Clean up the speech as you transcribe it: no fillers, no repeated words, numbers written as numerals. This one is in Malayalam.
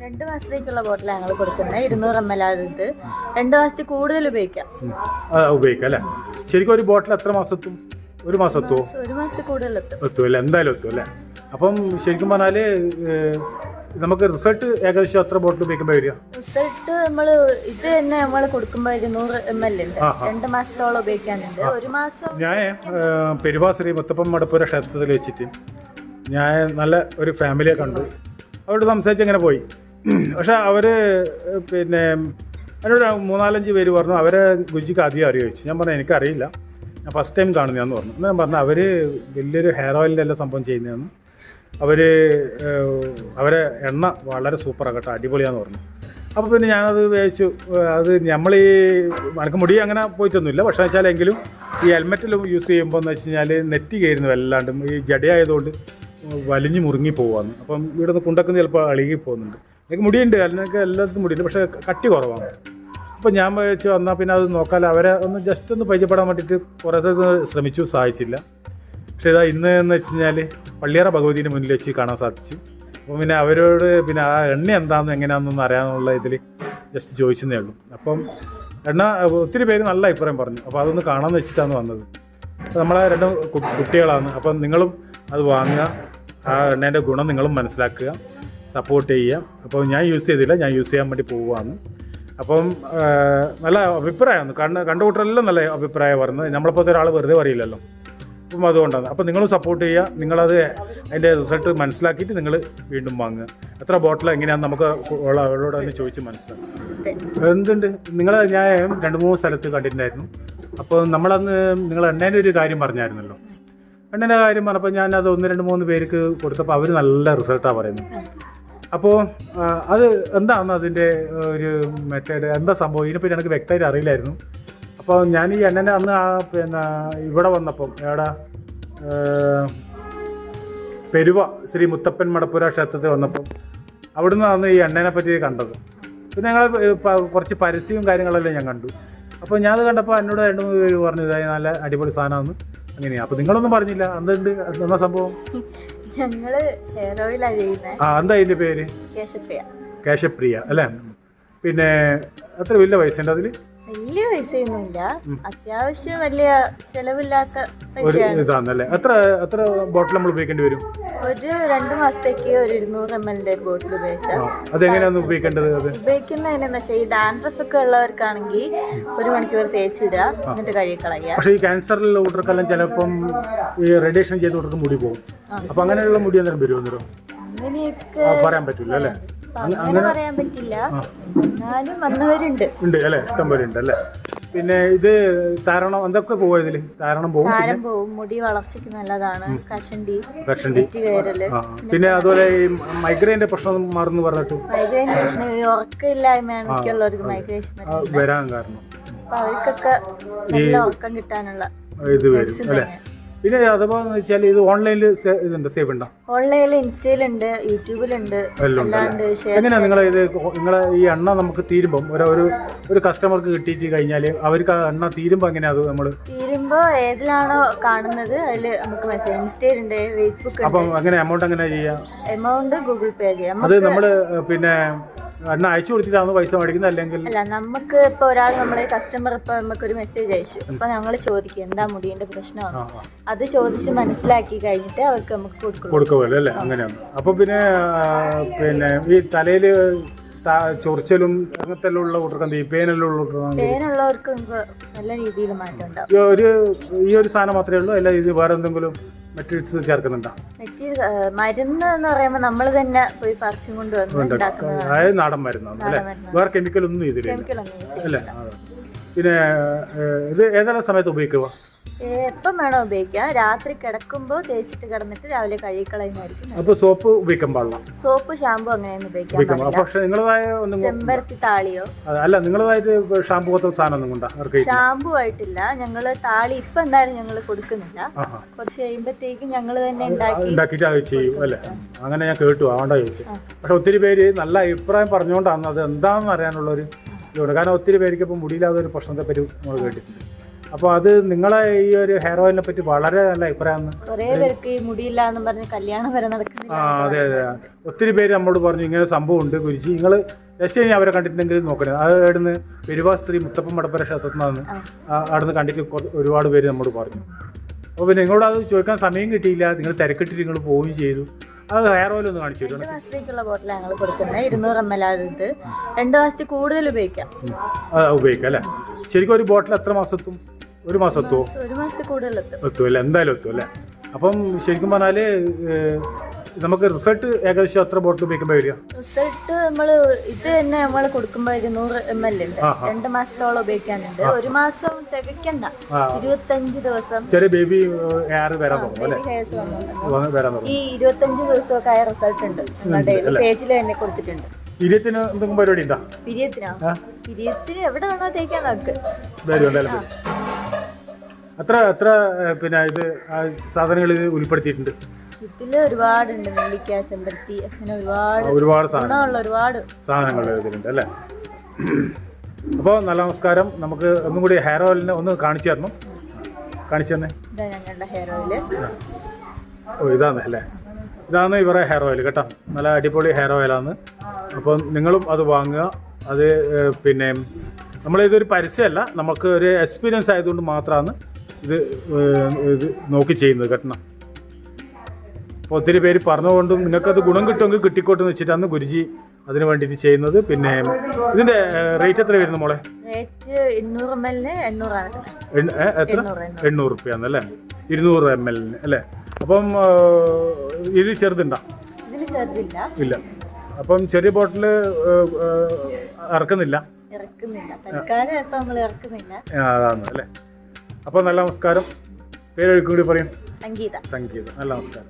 2 മാസത്തേക്കുള്ള ബോട്ടിലാണ് ഞങ്ങൾ കൊടുക്കുന്നത്. 200 ml ആയത് 2 മാസത്തിൽ കൂടുതൽ ഉപയോഗിക്കാം. ഉപയോഗിക്കാം അല്ലേ? ശരിക്കും ഒരു ബോട്ടിൽ എത്ര മാസത്തും? ഒരു മാസം എത്തുമോ? 1 മാസത്തിൽ കൂടുതൽ എത്തും അല്ലേ? എന്തായാലും എത്തും അല്ലേ? അപ്പം ശരിക്കും പറഞ്ഞാൽ നമുക്ക് റിസൾട്ട് ഏകദേശം എത്ര ബോട്ടിൽ ഉപയോഗിക്കുമ്പോൾ വരിക? റിസൾട്ട് ഇത് തന്നെ നമ്മൾ കൊടുക്കുമ്പോൾ 200 ml ഉണ്ട്. 2 മാസത്തോളം ഉപയോഗിക്കാനുണ്ട്. 1 മാസം ഞാൻ പെരുവാ ശ്രീ മുത്തപ്പൻ മടപ്പുര ക്ഷേത്രത്തിൽ വെച്ചിട്ട് ഞാൻ നല്ല ഒരു ഫാമിലിയെ കണ്ടു. അവരോട് സംസാരിച്ച് അങ്ങനെ പോയി. പക്ഷെ അവർ പിന്നെ എന്നോട് 3-4 പേര് പറഞ്ഞു അവരെ ഗുജിക്ക് അധികം അറിയോ ചോദിച്ചു. ഞാൻ പറഞ്ഞു എനിക്കറിയില്ല, ഞാൻ ഫസ്റ്റ് ടൈം കാണുന്നതെന്ന് പറഞ്ഞു. ഞാൻ പറഞ്ഞു അവർ വലിയൊരു ഹെയർ ഓയിലിൻ്റെ എല്ലാം സംഭവം ചെയ്യുന്നതെന്ന്. അവരെ എണ്ണ വളരെ സൂപ്പറാണ് കേട്ടോ, അടിപൊളിയാന്ന് പറഞ്ഞു. അപ്പോൾ പിന്നെ ഞാനത് വിചാരിച്ചു, അത് നമ്മൾ എനിക്ക് മുടി അങ്ങനെ പോയിട്ടൊന്നുമില്ല. പക്ഷേ വെച്ചാലെങ്കിലും ഈ ഹെൽമെറ്റിലും യൂസ് ചെയ്യുമ്പോൾ എന്ന് വെച്ച് കഴിഞ്ഞാൽ നെറ്റി കയറുന്നു വല്ലാണ്ടും ഈ ജടയായതുകൊണ്ട് വലിഞ്ഞ് മുറുങ്ങി പോവാന്ന്. അപ്പം ഇവിടെ നിന്ന് കുണ്ടൊക്കെ ചിലപ്പോൾ അഴുകി പോകുന്നുണ്ട്. എനിക്ക് മുടിയുണ്ട്, അതിനൊക്കെ എല്ലായിടത്തും മുടിയുണ്ട്, പക്ഷേ കട്ടി കുറവാണ്. അപ്പോൾ ഞാൻ വെച്ച് വന്നാൽ പിന്നെ അത് നോക്കാതെ അവരെ ഒന്ന് ജസ്റ്റ് ഒന്ന് പരിചയപ്പെടാൻ വേണ്ടിയിട്ട് കുറേ സ്ഥലത്ത് ശ്രമിച്ചു, സാധിച്ചില്ല. പക്ഷേ ഇതാ ഇന്ന് എന്ന് വെച്ച് കഴിഞ്ഞാൽ പള്ളിയറ ഭഗവതിൻ്റെ മുന്നിൽ വെച്ച് കാണാൻ സാധിച്ചു. അപ്പം പിന്നെ അവരോട് പിന്നെ ആ എണ്ണ എന്താണെന്ന് എങ്ങനെയാണെന്നൊന്ന് അറിയാമെന്നുള്ള ഇതിൽ ജസ്റ്റ് ചോദിച്ചതേ ഉള്ളൂ. അപ്പം എണ്ണ ഒത്തിരി പേര് നല്ല അഭിപ്രായം പറഞ്ഞു. അപ്പോൾ അതൊന്ന് കാണാമെന്ന് വെച്ചിട്ടാണ് വന്നത്. അപ്പോൾ നമ്മളെ 2 കുട്ടികളാണ്. അപ്പം നിങ്ങളും അത് വാങ്ങുക, ആ എണ്ണേൻ്റെ ഗുണം നിങ്ങളും മനസ്സിലാക്കുക, സപ്പോർട്ട് ചെയ്യുക. അപ്പോൾ ഞാൻ യൂസ് ചെയ്തില്ല, ഞാൻ യൂസ് ചെയ്യാൻ വേണ്ടി പോവുകയാണ്. അപ്പം നല്ല അഭിപ്രായമാണ്, കണ്ടുകൂട്ടരെല്ലാം നല്ല അഭിപ്രായം പറയുന്നത്. നമ്മളെപ്പോലത്തെ ഒരാൾ വെറുതെ പറയില്ലല്ലോ. അപ്പം അതുകൊണ്ടാണ്. അപ്പോൾ നിങ്ങളും സപ്പോർട്ട് ചെയ്യുക, നിങ്ങളത് അതിൻ്റെ റിസൾട്ട് മനസ്സിലാക്കിയിട്ട് നിങ്ങൾ വീണ്ടും വാങ്ങുക. എത്ര ബോട്ടിൽ എങ്ങനെയാണെന്ന് നമുക്ക് അവളോട് തന്നെ ചോദിച്ച് മനസ്സിലാക്കാം. എന്തുണ്ട് നിങ്ങൾ ഞാൻ 2-3 സ്ഥലത്ത് കണ്ടിട്ടുണ്ടായിരുന്നു. അപ്പോൾ നമ്മളന്ന് നിങ്ങൾ എണ്ണേൻ്റെ ഒരു കാര്യം പറഞ്ഞായിരുന്നല്ലോ. എണ്ണേൻ്റെ കാര്യം പറഞ്ഞപ്പോൾ ഞാനത് 1-2-3 പേർക്ക് കൊടുത്തപ്പോൾ അവർ നല്ല റിസൾട്ടാണ് പറയുന്നത്. അപ്പോൾ അത് എന്താണ് അതിൻ്റെ ഒരു മെത്തേഡ്, എന്താ സംഭവം? ഇതിനെപ്പറ്റി എനിക്ക് വ്യക്തമായിട്ട് അറിയില്ലായിരുന്നു. അപ്പോൾ ഞാൻ ഈ എണ്ണേൻ്റെ അന്ന് പിന്നെ ഇവിടെ വന്നപ്പം എവിടെ പെരുവ ശ്രീ മുത്തപ്പൻ മടപ്പുര ക്ഷേത്രത്തിൽ വന്നപ്പം അവിടെ നിന്നാണ് ഈ എണ്ണേനെ പറ്റി കണ്ടത്. പിന്നെ ഞങ്ങൾ കുറച്ച് പരസ്യവും കാര്യങ്ങളെല്ലാം ഞാൻ കണ്ടു. അപ്പോൾ ഞാനത് കണ്ടപ്പോൾ എന്നോട് 2-3 പേര് പറഞ്ഞു ഇതായി നല്ല അടിപൊളി സാധനമാണ് അങ്ങനെയാണ്. അപ്പോൾ നിങ്ങളൊന്നും പറഞ്ഞില്ല, എന്തുണ്ട് എന്നാ സംഭവം? ഞങ്ങള് ഹെയർ ഓയിലാണ് ചെയ്യുന്നത്. എന്താ അതിൻ്റെ പേര്? കേശപ്രിയ അല്ലേ? പിന്നെ എത്ര വലിയ പൈസയുണ്ട് അതിൽ? വലിയ പൈസയൊന്നുമില്ല, അത്യാവശ്യം വലിയ ചെലവില്ലാത്ത പൈസയാണ്. ഇതാണല്ലേ? എത്ര ബോട്ടിൽ നമ്മൾ ഉപയോഗിക്കേണ്ടി വരും? ഒരു 2 മാസത്തേക്ക് ഒരു 200 ml ബോട്ടിൽ ഉപയോഗിച്ചാൽ. അതെങ്ങനെയാണ് ഉപയോഗിക്കേണ്ടത്? ഉപയോഗിക്കുന്നതിനെന്ന് വെച്ചാൽ ഈ ഡാൻഡ്രഫ് ഒക്കെ ഉള്ളവർക്കാണെങ്കിൽ 1 മണിക്കൂർ തേച്ചിടുക, എന്നിട്ട് കഴുകിക്കളയുക. പക്ഷേ ഈ ക്യാൻസറിലുള്ള കൂട്ടർക്കെല്ലാം ചിലപ്പം ഈ റേഡിയേഷൻ ചെയ്ത് കൊടുക്കും മുടി പോകും. അപ്പൊ അങ്ങനെയുള്ള മുടി എന്തെങ്കിലും വരുമോ? അങ്ങനെയൊക്കെ പറയാൻ പറ്റില്ല അല്ലേ? അങ്ങനെ പറയാൻ പറ്റില്ല, എന്നാലും വന്നവരുണ്ട് അല്ലേ? ഇഷ്ടം പോലെ ഉണ്ട് അല്ലേ? പിന്നെ ഇത് താരണം എന്തൊക്കെ പോകും? ഇതിൽ താരണം പോകും, മുടി വളർച്ചയ്ക്ക് നല്ലതാണ്, കഷണ്ടി. പിന്നെ അതുപോലെ ഈ മൈഗ്രെയിൻ്റെ പ്രശ്നം മാറുന്നു പറഞ്ഞിട്ട്. മൈഗ്രെയിൻ പ്രശ്നം ഉറക്കമില്ലായ്മയാണ് മിക്കുള്ളവർക്ക് മൈഗ്രെയിൻ വരാൻ കാരണം. അപ്പൊ അവർക്കൊക്കെ നല്ല ഉറക്കം കിട്ടാനുള്ള ഇത് വരും അല്ലേ? പിന്നെ അഥവാ വെച്ചാൽ ഇത് ഓൺലൈനിൽ ഇതുണ്ട്, സേവ് ഉണ്ടോ? ഓൺലൈനിൽ ഇൻസ്റ്റയിലുണ്ട്, യൂട്യൂബിലുണ്ട്. എങ്ങനെയാ നിങ്ങളെ ഈ എണ്ണ നമുക്ക് തീരുമ്പം ഒരു കസ്റ്റമർക്ക് കിട്ടിയിട്ട് കഴിഞ്ഞാൽ അവർക്ക് ആ എണ്ണ തീരുമ്പോൾ എങ്ങനെയാ അത് നമ്മൾ തീരുമ്പോ ഏതിലാണോ കാണുന്നത് അതിൽ നമുക്ക് മെസ്സേജ്, ഇൻസ്റ്റയിലുണ്ട്, ഫേസ്ബുക്ക്. അപ്പം അങ്ങനെ എമൗണ്ട് എങ്ങനെ ചെയ്യാം? എമൗണ്ട് ഗൂഗിൾ പേ ചെയ്യാം. അത് നമ്മൾ പിന്നെ എണ്ണ അയച്ചു കൊടുത്തിട്ടാണ് പൈസ മേടിക്കുന്നത് അല്ലെങ്കിൽ? അല്ല, നമുക്ക് ഇപ്പൊ ഒരാൾ നമ്മളെ കസ്റ്റമർ ഇപ്പൊ നമുക്കൊരു മെസ്സേജ് അയച്ചു, അപ്പൊ ഞങ്ങൾ ചോദിക്കും എന്താ മുടിയുടെ പ്രശ്നമാണ്, അത് ചോദിച്ച് മനസ്സിലാക്കി കഴിഞ്ഞിട്ട് അവർക്ക് നമുക്ക് കൊടുക്കുമല്ലോ അല്ലേ? അങ്ങനെയാണ്. അപ്പൊ പിന്നെ ഈ തലയില് ചൊറിച്ചലും അങ്ങനത്തെ ഉള്ള കൂട്ടർക്ക് പേനുള്ളവർക്ക് നല്ല രീതിയിൽ മാറ്റം ഉണ്ടാവും. ഈ ഒരു സാധനം മാത്രമേ ഉള്ളൂ, അല്ല ഇത് വേറെ എന്തെങ്കിലും മെറ്റീരിയൽസ് ചേർക്കുന്നുണ്ടോ? മരുന്ന് എന്ന് പറയുമ്പോൾ നമ്മൾ തന്നെ പോയി പറിച്ചും കൊണ്ടുവന്ന് അതായത് നാടൻ മരുന്നാണ് അല്ലേ? വേറെ കെമിക്കലൊന്നും ഇതില്ല അല്ലേ? പിന്നെ ഇത് ഏതെല്ലാം സമയത്ത് ഉപയോഗിക്കുക? എപ്പം വേണോ ഉപയോഗിക്കാം. രാത്രി കിടക്കുമ്പോൾ തേച്ചിട്ട് കിടന്നിട്ട് രാവിലെ കഴുകിക്കളയുന്നതായിരിക്കും. അപ്പോൾ സോപ്പ് ഉപയോഗിക്കാൻ പാടില്ല? സോപ്പ് ഷാമ്പു അങ്ങനെയൊന്നും ഉപയോഗിക്കാൻ പാടില്ല. പക്ഷേ നിങ്ങളതായ ചെമ്പരത്തി താളിയോ അല്ല, നിങ്ങളതായിട്ട് ഷാമ്പു പോലത്തെ സാധനം കൊണ്ടാ? ഷാമ്പു ആയിട്ടില്ല, ഞങ്ങള് താളി ഇപ്പൊ എന്തായാലും ഞങ്ങൾ കൊടുക്കുന്നില്ല. കുറച്ച് കഴിയുമ്പോഴത്തേക്കും ഞങ്ങൾ തന്നെ ഉണ്ടാക്കിയിട്ട് അത് ചെയ്യും അല്ലേ? അങ്ങനെ ഞാൻ കേട്ടു, അതുകൊണ്ടാ ചോദിച്ചു. പക്ഷെ ഒത്തിരി പേര് നല്ല അഭിപ്രായം പറഞ്ഞുകൊണ്ടാണ് അത് എന്താണെന്ന് അറിയാനുള്ളൊരു ഇതുണ്ട്. കാരണം ഒത്തിരി പേർക്ക് ഇപ്പം മുടിയില്ലാതെ ഒരു പ്രശ്നത്തെ പറ്റി നമ്മൾ കേട്ടിട്ടുണ്ട്. അപ്പോൾ അത് നിങ്ങളെ ഈ ഒരു ഹെയർ ഓയിലിനെ പറ്റി വളരെ നല്ല അഭിപ്രായമാണ്. കുറേ പേർക്ക് ഈ മുടിയില്ല എന്ന് പറഞ്ഞ് കല്യാണം വരെ നടക്കുന്നില്ല. അതെ അതെ, ഒത്തിരി പേര് നമ്മളോട് പറഞ്ഞു ഇങ്ങനെ സംഭവം ഉണ്ട് ഗുരുജി, നിങ്ങൾ ജസ്റ്റ് കഴിഞ്ഞാൽ അവരെ കണ്ടിട്ടുണ്ടെങ്കിൽ നോക്കണേ. അത് അവിടുന്ന് പെരുവാ സ്ത്രീ മുത്തപ്പൻ മടപ്പര ക്ഷേത്രത്തിൽ നിന്നാണ് അവിടുന്ന് കണ്ടിട്ട് ഒരുപാട് പേര് നമ്മോട് പറഞ്ഞു. അപ്പോൾ പിന്നെ നിങ്ങളോട് അത് ചോദിക്കാൻ സമയം കിട്ടിയില്ല, നിങ്ങൾ തിരക്കിട്ടിട്ട് നിങ്ങൾ പോവുകയും ചെയ്തു. അത് ഹെയർ ഓയിൽ ഒന്ന് കാണിച്ചു തരുമോ? 2 മാസത്തേക്കുള്ള ബോട്ടിലാണ് ഞങ്ങൾ കൊടുക്കുന്നത്. 200 ml ആയിട്ട് 2 മാസത്തിൽ കൂടുതൽ ഉപയോഗിക്കാം. ഉപയോഗിക്കാം അല്ലേ? ശരിക്കും ഒരു ബോട്ടിൽ എത്ര മാസത്തും? 1 മാസം എത്തുമോ? 1 മാസത്തിൽ കൂടുതൽ എത്തും അല്ലേ? എന്തായാലും എത്തും അല്ലേ? അപ്പം ശരിക്കും പറഞ്ഞാൽ നമുക്ക് റിസൾട്ട് ഏകദേശം എത്ര ബോട്ടിൽ ഉപയോഗിക്കുമ്പോൾ വരിക? റിസൾട്ട് ഇത് തന്നെ നമ്മൾ കൊടുക്കുമ്പോൾ 200 ml ഉണ്ട്. 2 മാസത്തോളം ഉപയോഗിക്കാനുണ്ട്. 1 മാസം തികയ്ക്കണ്ട, 25 ദിവസം ചെറിയ ബേബി ഹെയർ വരാൻ തുടങ്ങും അല്ലേ? വരാൻ തുടങ്ങും. ഈ 25 ദിവസമൊക്കെ ആയ റിസൾട്ട് ഉണ്ട്. ഞങ്ങളുടെ പേജിൽ തന്നെ കൊടുത്തിട്ടുണ്ട്. പിരിയത്തിന് എന്തെങ്കിലും പരിപാടി ഉണ്ടോ? പിരിയത്തിന് എവിടെ വേണോ തേക്കാൻ നമുക്ക് വരും. എത്ര പിന്നെ ഇത് സാധനങ്ങൾ ഇത് ഉൾപ്പെടുത്തിയിട്ടുണ്ട്? ഇതില് ഒരുപാടുണ്ട്. നെല്ലിക്ക, ചെമ്പരത്തി, അങ്ങനെ ഒരുപാട് സാധനങ്ങൾ ഇതിലുണ്ട് അല്ലേ? അപ്പോൾ നല്ല നമസ്കാരം. നമുക്ക് ഒന്നും കൂടി ഹെയർ ഓയിലിനെ ഒന്ന് കാണിച്ചു തരണം. കാണിച്ചു തന്നെ. ഇതാ ഞങ്ങളുടെ ഹെയർ ഓയില്. ഓ ഇതാണ് അല്ലേ? ഇതാണ് ഇവരുടെ ഹെയർ ഓയിൽ കേട്ടോ. നല്ല അടിപൊളി ഹെയർ ഓയിലാണ്. അപ്പം നിങ്ങളും അത് വാങ്ങുക. അത് പിന്നെ നമ്മളിതൊരു പരസ്യമല്ല, നമുക്ക് ഒരു എക്സ്പീരിയൻസ് ആയതുകൊണ്ട് മാത്രമാണ് ഇത് നോക്കി ചെയ്യുന്നത് കേട്ടോ. അപ്പോൾ ഒത്തിരി പേര് പറഞ്ഞുകൊണ്ടും നിങ്ങൾക്കത് ഗുണം കിട്ടുമെങ്കിൽ കിട്ടിക്കോട്ടെ എന്ന് വെച്ചിട്ടാണ് ഗുരുജി അതിന് വേണ്ടിയിട്ട് ചെയ്യുന്നത്. പിന്നെ ഇതിൻ്റെ റേറ്റ് എത്ര വരുന്നു മോളെ? റേറ്റ് 200 ml 800 ആണ്. എത്ര? 800 റുപ്യാണ് അല്ലേ? 200 ml അല്ലേ? അപ്പം ഇത് ചെറുതുണ്ടോ? ഇതിൽ ചെറുതില്ല. ഇല്ല. അപ്പം ചെറിയ ബോട്ടിൽ ഇറക്കുന്നില്ല. തൽക്കാലം ഇപ്പം നമ്മൾ ഇറക്കുന്നില്ല. അതാണ് അല്ലേ? അപ്പോൾ നല്ല നമസ്കാരം. പേരൊഴുക്കും കൂടി പറയും. സംഗീത. നല്ല നമസ്കാരം.